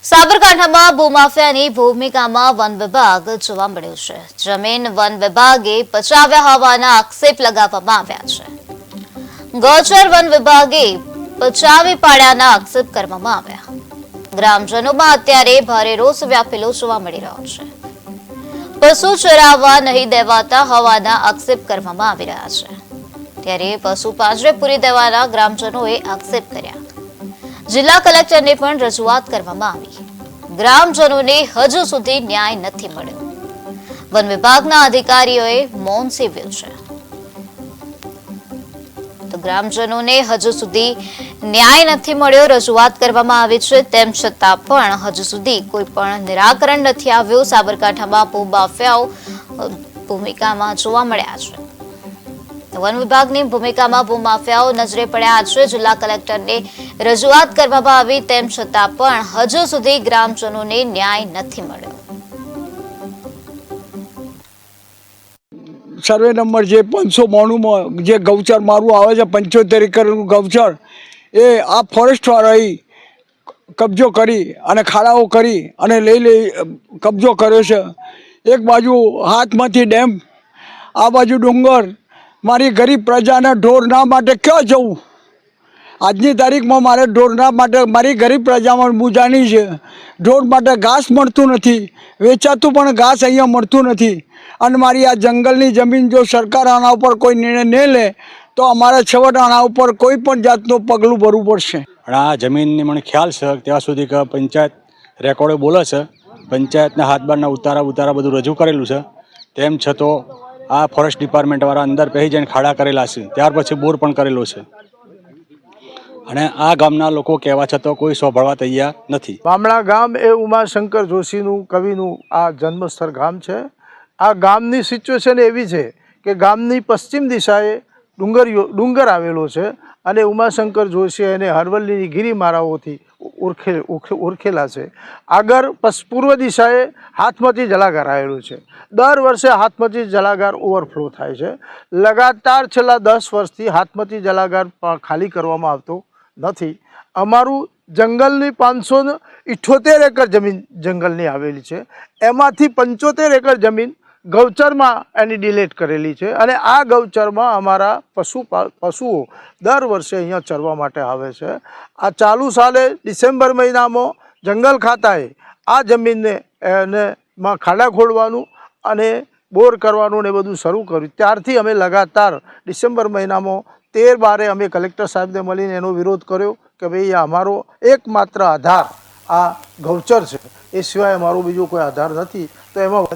સાબરકાંઠામાં ભૂમાફિયાની ભૂમિકામાં વન વિભાગ જોવા મળ્યું છે। જમીન વન વિભાગે પચાવ્યા હોવાના આક્ષેપ લગાવવામાં આવ્યા છે। ગૌચર વન વિભાગે પચાવી પાડ્યાના આક્ષેપ કરવામાં આવ્યા। ગ્રામજનોમાં અત્યારે ભારે રોષ વ્યાપેલો જોવા મળી રહ્યો છે। પશુ ચરાવવા નહીં દેવાતા હોવાના આક્ષેપ કરવામાં આવી રહ્યા છે, ત્યારે પશુ પાંજરે પૂરી દેવાના ગ્રામજનોએ આક્ષેપ કર્યા। જિલ્લા કલેક્ટરને પણ રજૂઆત કરવામાં આવી। ગ્રામજનોને હજુ સુધી ન્યાય નથી મળ્યો। વન વિભાગના અધિકારીઓએ મૌન સેવ્યું છે, તો ગ્રામજનોને હજુ સુધી ન્યાય નથી મળ્યો। રજૂઆત કરવામાં આવી છે, તેમ છતાં પણ હજુ સુધી કોઈ પણ નિરાકરણ નથી આવ્યું। સાબરકાંઠામાં ભૂમાફિયાઓ ભૂમિકામાં જોવા મળ્યા છે। વન વિભાગની ભૂમિકામાં ભૂમાફિયાઓ નજરે પડ્યા છે। જિલ્લા કલેક્ટરને રજૂઆત કરવામાં આવી, તેમ છતાં પણ હજુ સુધી ગ્રામજનોને ન્યાય નથી મળ્યો। સર્વે નંબર જે 592 જે ગૌચર મારું આવે છે 75 એકરનું ગૌચર, એ આ ફોરેસ્ટવાળાએ કબજો કરી અને ખાડાઓ કરી અને લઈ કબજો કર્યો છે। એક બાજુ હાથમાંથી ડેમ, આ બાજુ ડુંગર। મારી ગરીબ પ્રજાને ઢોરના માટે ક્યાં જવું? આજની તારીખમાં મારે ઢોરના માટે, મારી ગરીબ પ્રજામાં મૂંઝાણી છે। ઢોર માટે ઘાસ મળતું નથી, વેચાતું પણ ઘાસ અહીંયા મળતું નથી। અને મારી આ જંગલની જમીન જો સરકાર આના ઉપર કોઈ નિર્ણય નહીં લે તો અમારે છેવટ આના ઉપર કોઈ પણ જાતનું પગલું ભરવું પડશે। આ જમીનની મને ખ્યાલ છે ત્યાં સુધી કે પંચાયત રેકોર્ડે બોલે છે, પંચાયતના હાથબારના ઉતારા બધું રજૂ કરેલું છે। તેમ છતાં આ ફોરેસ્ટ ડિપાર્ટમેન્ટવાળા અંદર પહેરી જઈને ખાડા કરેલા છે, ત્યાર પછી બોર પણ કરેલો છે, અને આ ગામના લોકો કહેવા છતાં કોઈ સાંભળવા તૈયાર નથી। બામણા ગામ એ ઉમાશંકર જોશીનું, કવિનું આ જન્મસ્થળ ગામ છે। આ ગામની સિચ્યુએશન એવી છે કે ગામની પશ્ચિમ દિશાએ ડુંગર આવેલો છે, અને ઉમાશંકર જોશી અને હરવલ્લીની ગિરિમાળાઓથી ઓળખેલા છે। આગળ પૂર્વ દિશાએ હાથમતી જલાગાર આવેલું છે। દર વર્ષે હાથમતી જલાગાર ઓવરફ્લો થાય છે। લગાતાર છેલ્લા 10 વર્ષથી હાથમતી જલાગાર ખાલી કરવામાં આવતો નથી। અમારું જંગલની 578 એકર જમીન જંગલની આવેલી છે, એમાંથી 75 એકર જમીન ગૌચરમાં એની ડિલેટ કરેલી છે, અને આ ગૌચરમાં અમારા પશુઓ દર વર્ષે અહીંયા ચરવા માટે આવે છે। આ ચાલુ સાલે ડિસેમ્બર મહિનામાં જંગલ ખાતાએ આ જમીનને માં ખાડા ખોદવાનું અને બોર કરવાનું ને બધું શરૂ કર્યું। ત્યારથી અમે લગાતાર ડિસેમ્બર મહિનામાં 13-12 અમે કલેક્ટર સાહેબને મળીને એનો વિરોધ કર્યો કે ભાઈ અમારો એકમાત્ર આધાર આ ગૌચર છે, એ સિવાય અમારો બીજો કોઈ આધાર નથી। તો એમાં